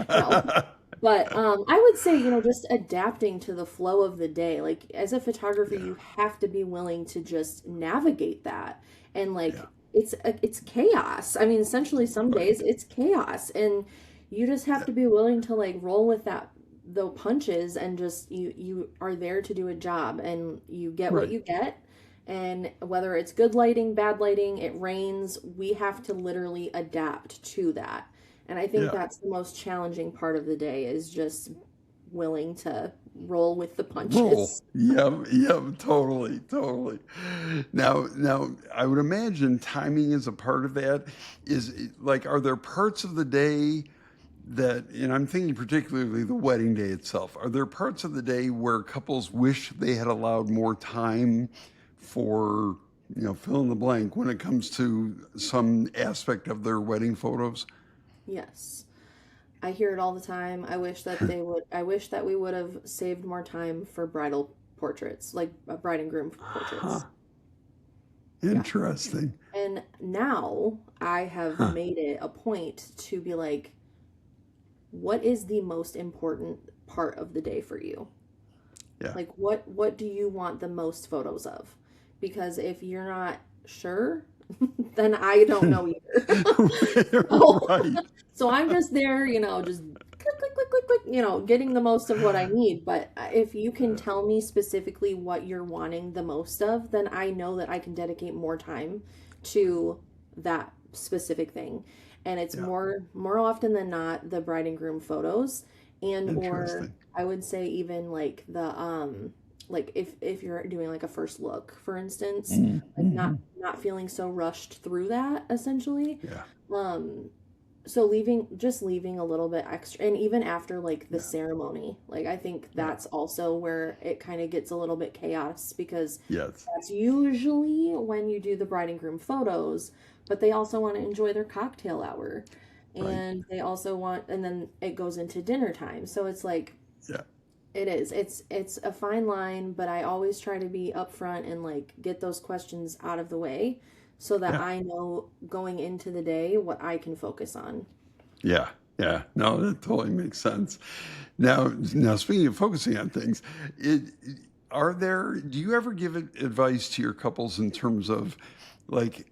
No, but I would say, just adapting to the flow of the day. Like as a photographer, Yeah. you have to be willing to just navigate that. And Yeah. like it's chaos. I mean, essentially some days Right. it's chaos and you just have Yeah. to be willing to like roll with that the punches and just you are there to do a job and you get what Right. you get. And whether it's good lighting, bad lighting, it rains, we have to literally adapt to that. And I think Yeah. that's the most challenging part of the day is just willing to roll with the Roll. punches. Yep. Yep. Totally. Totally. Now, I would imagine timing is a part of that. Like, are there parts of the day and I'm thinking particularly the wedding day itself, are there parts of the day where couples wish they had allowed more time for, fill in the blank when it comes to some aspect of their wedding photos? Yes. I hear it all the time. I wish that we would have saved more time for bridal portraits, like bride and groom Huh. portraits. Yeah. Interesting. And now I have Huh. made it a point to be like, what is the most important part of the day for you? Yeah. Like what do you want the most photos of? Because if you're not sure, then I don't know either. so, Right. so I'm just there, just click click click click click, getting the most of what I need. But if you can tell me specifically what you're wanting the most of, then I know that I can dedicate more time to that specific thing. And it's Yeah. more often than not the bride and groom photos and or Interesting. I would say even like the like if you're doing like a first look, for instance, like Mm-hmm. not feeling so rushed through that essentially. Yeah. Um so leaving a little bit extra and even after like the Yeah. ceremony, like I think Yeah. that's also where it kind of gets a little bit chaos because Yes. that's usually when you do the bride and groom photos, but they also want to enjoy their cocktail hour. Right. And they also want, and then it goes into dinner time. So it's like, Yeah. it is. It's a fine line, but I always try to be upfront and like get those questions out of the way so that Yeah. I know going into the day what I can focus on. Yeah. Yeah. No, that totally makes sense. Now, speaking of focusing on things, it, do you ever give advice to your couples in terms of like,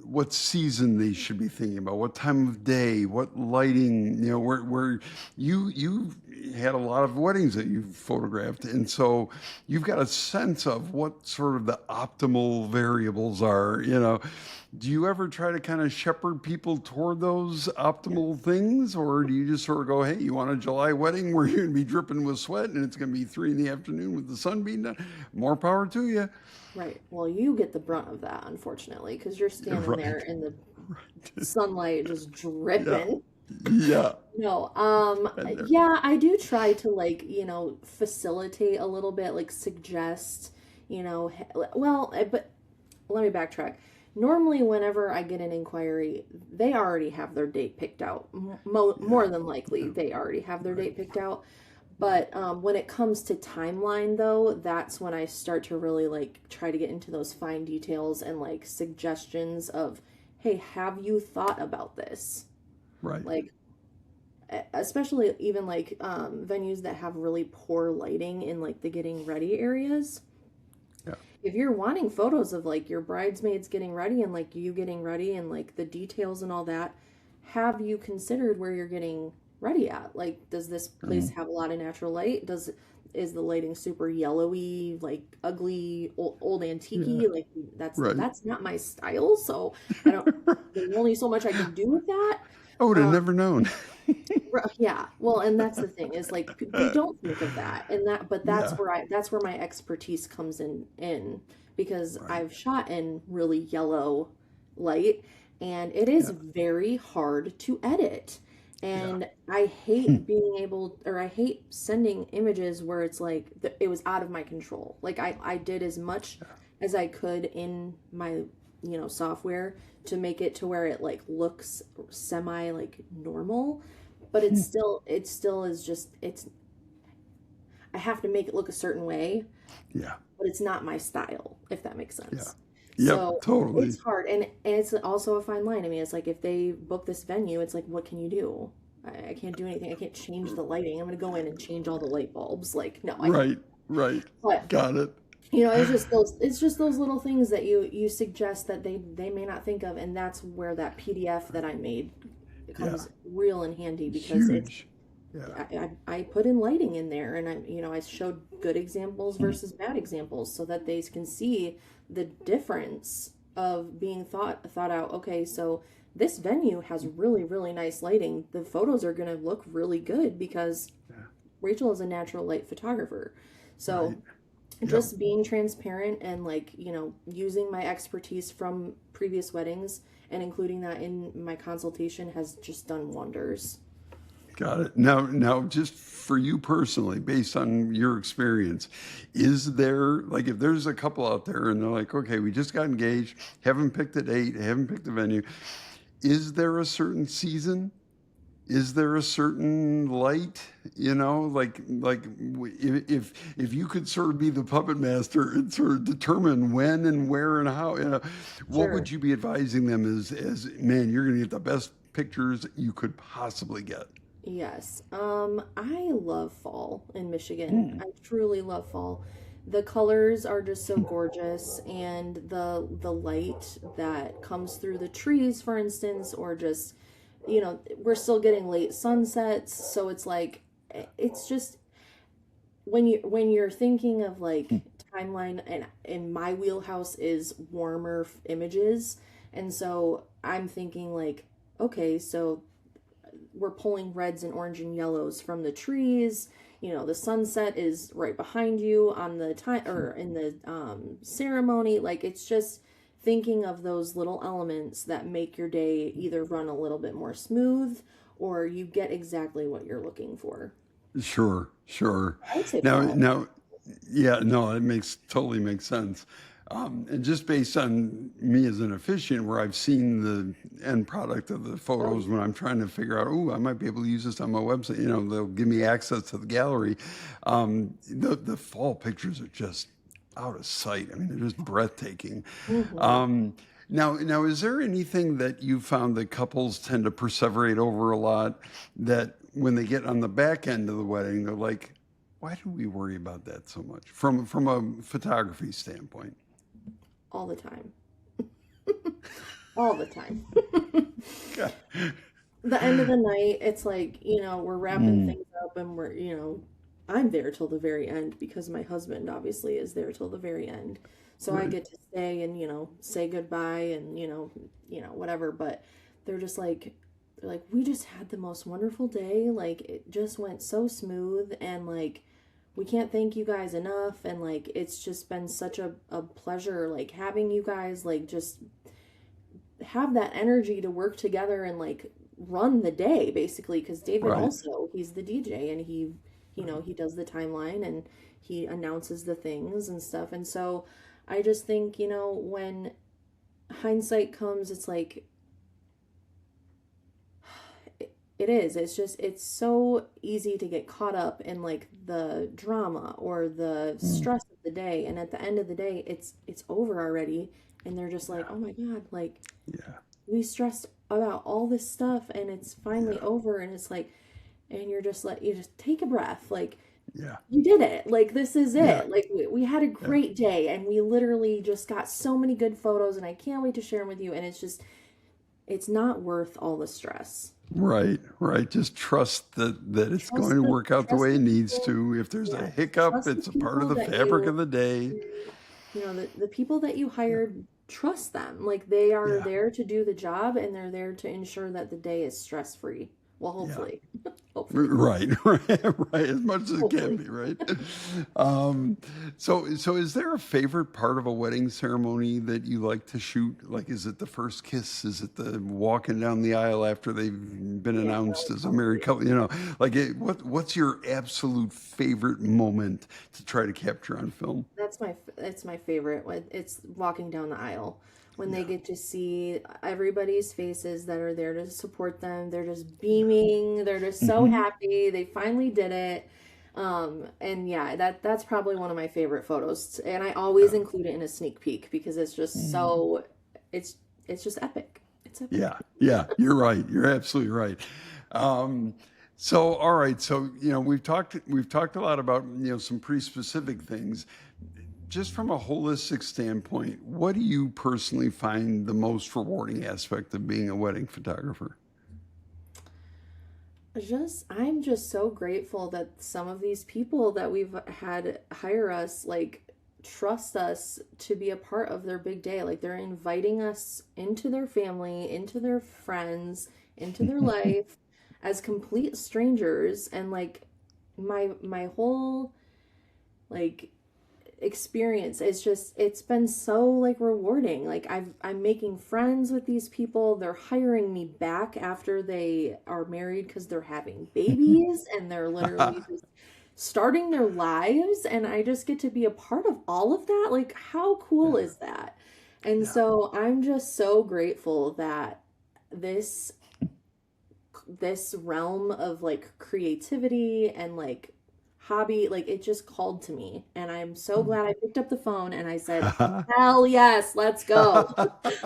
what season they should be thinking about, what time of day, what lighting, where you had a lot of weddings that you photographed. And so you've got a sense of what sort of the optimal variables are, Do you ever try to kind of shepherd people toward those optimal things, or do you just sort of go, "Hey, you want a July wedding where you're going to be dripping with sweat and it's going to be 3 in the afternoon with the sun beating down? More power to you." Right. Well, you get the brunt of that, unfortunately, because you're standing there Right. in the Right. sunlight just Yeah. dripping. Yeah. No, And there. yeah, I do try to like, facilitate a little bit, like suggest, but let me backtrack. Normally, whenever I get an inquiry, they already have their date picked out. Yeah. More than likely, Yeah. they already have their Right. date picked out. But when it comes to timeline, though, that's when I start to really like try to get into those fine details and like suggestions of, hey, have you thought about this? Right. Like, especially even like venues that have really poor lighting in like the getting ready areas. Yeah. If you're wanting photos of like your bridesmaids getting ready and like you getting ready and like the details and all that, have you considered where you're getting ready at? Like, does this place have a lot of natural light? Is the lighting super yellowy, like ugly, old Yeah. antique? Like Right. that's not my style. So I don't. There's only so much I can do with that. I would have Um, never known. Yeah, well, and that's the thing is like we don't think of that, and but Yeah. that's where my expertise comes in because Right. I've shot in really yellow light, and it is Yeah. very hard to edit, Yeah. and I Hmm. hate being able, or I hate sending images where it's like it was out of my control. Like I did as much as I could in my software to make it to where it like looks semi like normal, but it still is just it's I have to make it look a certain way, Yeah. but it's not my style, if that makes Yeah. sense. Yep. So Totally. it's hard, and it's also a fine line. I mean, it's like if they book this venue, it's like, what can you do? I can't do anything. I can't change the lighting. I'm gonna go in and change all the light bulbs. Like, no, I can't. Right. Right. But Got it. it's just those little things that you suggest that they may not think of, and that's where that PDF that I made Yeah. comes real in handy because it's Huge. Yeah. I put in lighting in there, and I showed good examples versus bad examples so that they can see the difference of being thought out. Okay, so this venue has really, really nice lighting. The photos are going to look really good because Yeah. Rachel is a natural light photographer. Right. So Yep. just being transparent and like, using my expertise from previous weddings and including that in my consultation has just done wonders. Got it. Now, just for you personally, based on your experience, is there, like, if there's a couple out there and they're like, okay, we just got engaged, haven't picked a date, haven't picked a venue, is there a certain season? Is there a certain light? If you could sort of be the puppet master and sort of determine when and where and how, what Sure. would you be advising them as man, you're going to get the best pictures you could possibly get? Yes. I love fall in Michigan. Hmm. I truly love fall. The colors are just so gorgeous, and the light that comes through the trees, for instance, or just, we're still getting late sunsets, so it's like it's just when you're thinking of like timeline, and in my wheelhouse is warmer images, and so I'm thinking like, okay, so we're pulling reds and orange and yellows from the trees. The sunset is right behind you on the time or in the ceremony. Like it's just thinking of those little elements that make your day either run a little bit more smooth or you get exactly what you're looking for. Sure, sure. I would say Now, fall. now, yeah, no, it totally makes sense. And just based on me as an officiant, where I've seen the end product of the Oh, photos when I'm trying to figure out, oh, I might be able to use this on my website. They'll give me access to the gallery. The fall pictures are just out of sight. I mean, they're just breathtaking. hmm. Um, now, is there anything that you found that couples tend to perseverate over a lot that when they get on the back end of the wedding, they're like, why do we worry about that so much from a photography standpoint? All the time. All the time. Yeah. The end of the night, it's like, we're wrapping Mm, things up and I'm there till the very end because my husband obviously is there till the very end. So I right. get to stay and, say goodbye and, whatever. But they're just like, we just had the most wonderful day. Like, it just went so smooth. And, like, we can't thank you guys enough. And, like, it's just been such a pleasure, like, having you guys, like, just have that energy to work together and like run the day basically because David Right. also he's the DJ and he does the timeline and he announces the things and stuff, and so I just think when hindsight comes it's like it is. It's just, it's so easy to get caught up in like the drama or the Mm. stress of the day. And at the end of the day, it's over already. And they're just like, Yeah. oh my God, like Yeah. we stressed about all this stuff and it's finally Yeah. over. And it's like, and you're just like, you just take a breath. Like, Yeah. you did it. Like, this is Yeah. it. Like, we had a Yeah. great day and we literally just got so many good photos and I can't wait to share them with you. And it's just, it's not worth all the stress. Right, right. Just trust that it's going to work out the Trust way the it needs people. to. If there's a Yeah. hiccup, Trust the it's a part of people the that fabric you, of the day. the people that you hired, trust them. Like, they are Yeah. there to do the job and they're there to ensure that the day is stress free. Well, Yeah. hopefully. Hopefully. Right, right, right, as much as it can Hopefully. be, right? Um, so is there a favorite part of a wedding ceremony that you like to shoot? Like, is it the first kiss? Is it the walking down the aisle after they've been Yeah, announced as a married couple? Like, what's your absolute favorite moment to try to capture on film? it's my favorite. It's walking down the aisle when they Yeah. get to see everybody's faces that are there to support them. They're just beaming. They're just so Hmm. happy. They finally did it. And yeah, that's probably one of my favorite photos. And I always Yeah. include it in a sneak peek because it's just Mm. so it's it's just epic. It's Yeah, epic. yeah, you're right. You're absolutely right. Um, so, all right. So, we've talked a lot about, some pretty specific things. Just from a holistic standpoint, what do you personally find the most rewarding aspect of being a wedding photographer? I'm just so grateful that some of these people that we've had hire us, like, trust us to be a part of their big day. Like, they're inviting us into their family, into their friends, into their life as complete strangers. And like, my whole, like, experience, it's been so like rewarding. Like, I'm making friends with these people. They're hiring me back after they are married because they're having babies and they're literally just starting their lives, and I just get to be a part of all of that. Like, how cool Yeah, is that? And yeah, so I'm just so grateful that this this realm of like creativity and like hobby, like, it just called to me, and I'm so glad I picked up the phone and I said, hell yes, let's go.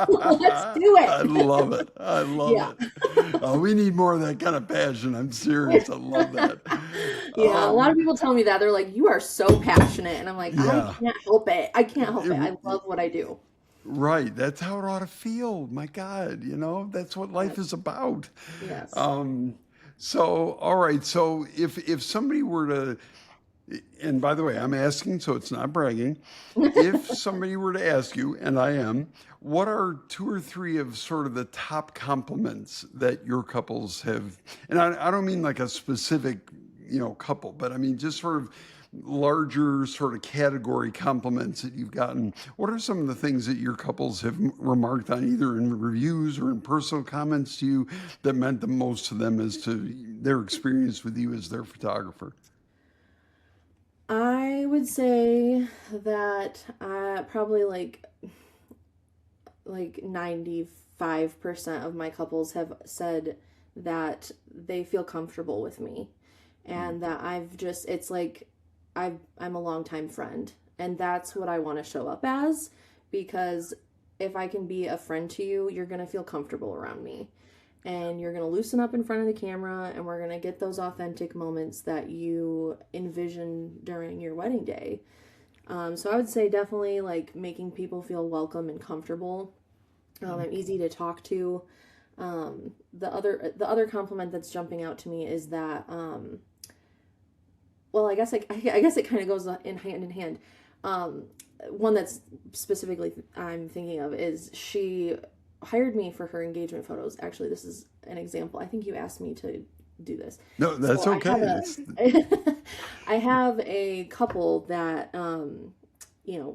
Let's do I it. love it. I love Yeah. it. We need more of that kind of passion. I'm serious. I love that. Yeah, a lot of Um, people tell me that. They're like, you are so passionate, and I'm like, I yeah. can't help it. I can't help it. I It- love what I do. Right. That's how it ought to feel. My God, that's what life Yes. is about. Yes. Um, so, all right. So if somebody were to, and by the way, I'm asking, so it's not bragging. If somebody were to ask you, and I am, what are two or three of sort of the top compliments that your couples have? And I don't mean like a specific, couple, but I mean just sort of larger sort of category compliments that you've gotten. What are some of the things that your couples have remarked on, either in reviews or in personal comments to you, that meant the most to them as to their experience with you as their photographer? I would say that probably like 95% of my couples have said that they feel comfortable with me and that it's like I'm a longtime friend, and that's what I want to show up as, because if I can be a friend to you, you're going to feel comfortable around me and you're going to loosen up in front of the camera and we're going to get those authentic moments that you envision during your wedding day. So I would say definitely like making people feel welcome and comfortable. I'm easy to talk to. The other compliment that's jumping out to me is that well, I guess it kind of goes in hand. Um, One that's specifically I'm thinking of is she hired me for her engagement photos. Actually, this is an example. I think you asked me to do this. No, So that's okay. I have a couple that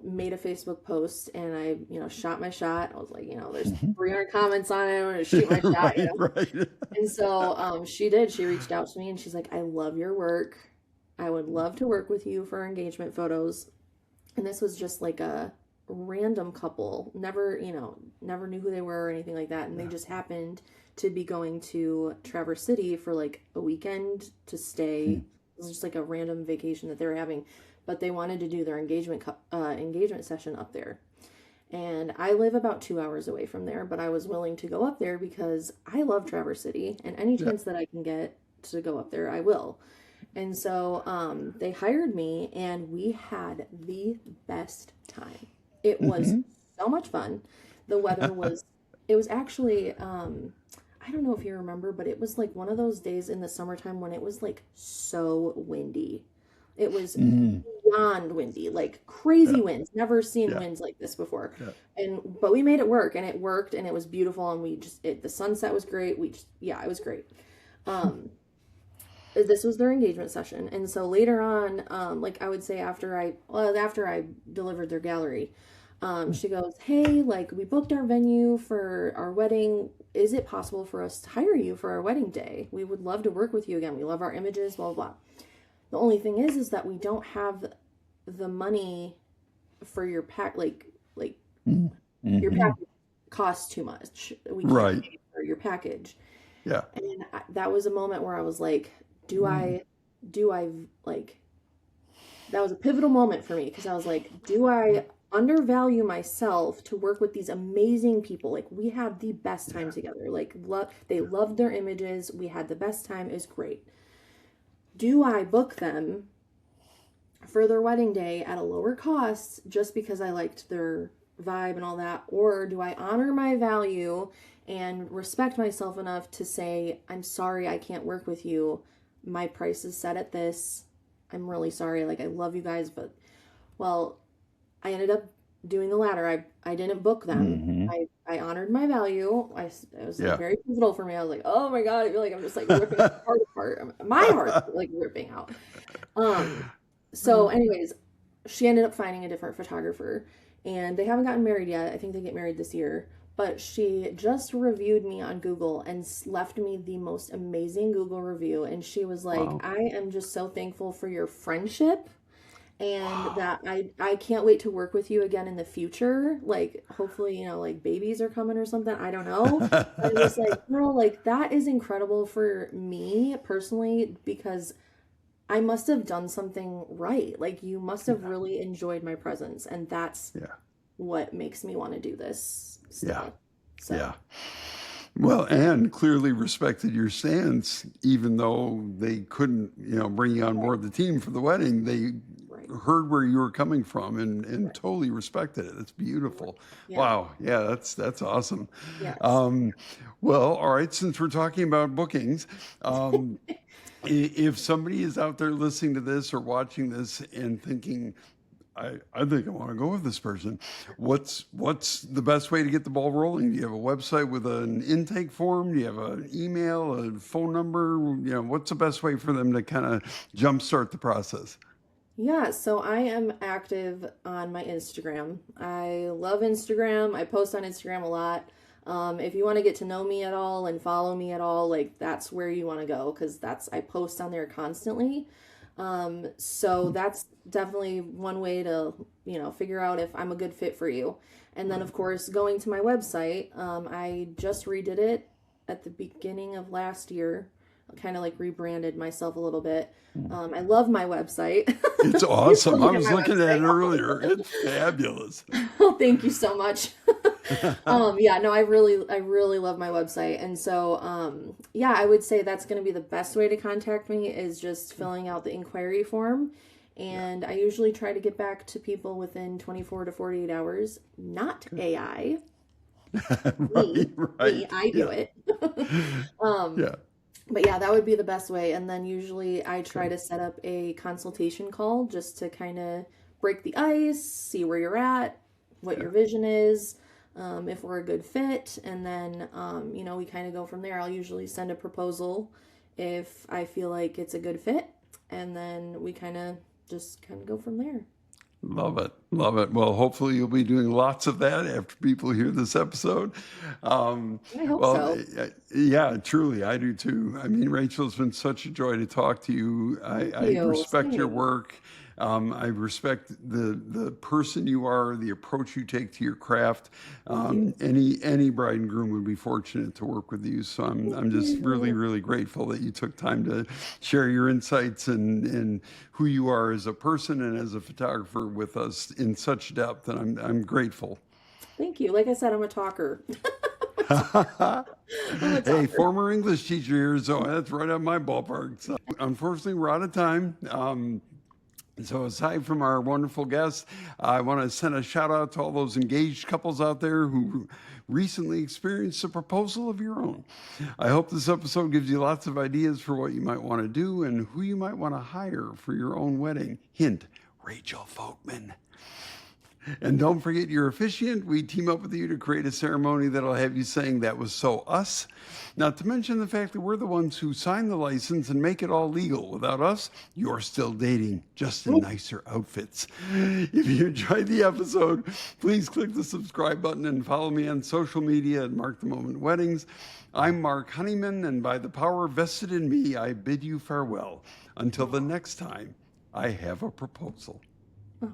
made a Facebook post, and I, shot my shot. I was like, there's 300 comments on it. I'm gonna shoot my shot, Right, right. And so she did. She reached out to me and she's like, I love your work. I would love to work with you for engagement photos. And this was just like a random couple. Never knew who they were or anything like that. And they Yeah. just happened to be going to Traverse City for like a weekend to stay. It was just like a random vacation that they were having, but they wanted to do their engagement session up there. And I live about 2 hours away from there, but I was willing to go up there because I love Traverse City, and any Yeah. chance that I can get to go up there, I will. And so they hired me, and we had the best time. It was so much fun. The weather was, it was actually, I don't know if you remember, but it was like one of those days in the summertime when it was like so windy. It was beyond windy, like crazy Yeah. winds. Never seen Yeah. winds like this before. Yeah. But we made it work, and it worked, and it was beautiful, and the sunset was great. Yeah, it was great. Um, this was their engagement session, and so later on, like I would say after I delivered their gallery, she goes, "Hey, like we booked our venue for our wedding. Is it possible for us to hire you for our wedding day? We would love to work with you again. We love our images, blah blah blah. The only thing is that we don't have the money for your your package costs too much. We can't Right. pay for your package." Yeah. And that was a moment where I was like, do I like, that was a pivotal moment for me because I was like, do I undervalue myself to work with these amazing people? Like we had the best time together. Like they loved their images. We had the best time. It was great. Do I book them for their wedding day at a lower cost just because I liked their vibe and all that? Or do I honor my value and respect myself enough to say, I'm sorry, I can't work with you. My price is set at this. I'm really sorry. Like, I love you guys, but, well, I ended up doing the latter. I didn't book them. I honored my value. It was like Yeah. very pivotal for me. I was like, oh my God, I feel like I'm just like ripping my heart apart. My heart like ripping out. So anyways, she ended up finding a different photographer, and they haven't gotten married yet. I think they get married this year. But she just reviewed me on Google and left me the most amazing Google review. And she was like, Wow. I am just so thankful for your friendship and that I can't wait to work with you again in the future. Like, hopefully, you know, like babies are coming or something. I don't know. I was like, girl, like that is incredible for me personally because I must have done something right. Like, you must have really enjoyed my presence. And that's Yeah. what makes me want to do this Yeah. still. So Yeah. Well, and clearly respected your stance, even though they couldn't, bring you on board the team for the wedding. They right. heard where you were coming from and totally respected it. It's beautiful. Yeah. Wow. Yeah, that's awesome. Yes. Well, all right, since we're talking about bookings, if somebody is out there listening to this or watching this and thinking, I think I want to go with this person. What's the best way to get the ball rolling? Do you have a website with an intake form? Do you have an email, a phone number? What's the best way for them to kind of jumpstart the process? Yeah, so I am active on my Instagram. I love Instagram. I post on Instagram a lot. If you want to get to know me at all and follow me at all, like that's where you want to go because I post on there constantly. So that's definitely one way to, figure out if I'm a good fit for you. And then of course, going to my website, I just redid it at the beginning of last year. I kind of like rebranded myself a little bit. I love my website. It's You awesome. should I look at was my looking at it website. earlier. It's fabulous. Oh, thank you so much. Yeah, no, I really love my website. And so, yeah, I would say that's going to be the best way to contact me is just filling out the inquiry form. And I usually try to get back to people within 24 to 48 hours, not AI. Me, Right. I do it. Yeah. But yeah, that would be the best way. And then usually I try to set up a consultation call just to kind of break the ice, see where you're at, what your vision is, if we're a good fit. And then, we kind of go from there. I'll usually send a proposal if I feel like it's a good fit. And then we kind of go from there. Love it. Love it. Well, hopefully you'll be doing lots of that after people hear this episode. I hope Well, so. yeah, truly, I do too. I mean, Rachel, it's been such a joy to talk to you. I You. respect your Same. work. I respect the person you are, the approach you take to your craft. Thank Any bride and groom would be fortunate to work with you. So I'm just really, you. really grateful that you took time to share your insights and who you are as a person and as a photographer with us in such depth. And I'm grateful. Thank you. Like I said, I'm a talker. I'm a Hey, talker. former English teacher here, so that's right on my ballpark. So, unfortunately, we're out of time. So aside from our wonderful guests, I want to send a shout out to all those engaged couples out there who recently experienced a proposal of your own. I hope this episode gives you lots of ideas for what you might want to do and who you might want to hire for your own wedding. Hint, Rachel Vogtmann. And don't forget your officiant. We team up with you to create a ceremony that'll have you saying that was so us. Not to mention the fact that we're the ones who sign the license and make it all legal. Without us, you're still dating, just in nicer outfits. If you enjoyed the episode, please click the subscribe button and follow me on social media at Mark the Moment Weddings. I'm Mark Honeyman, and by the power vested in me, I bid you farewell. Until the next time, I have a proposal. Aw.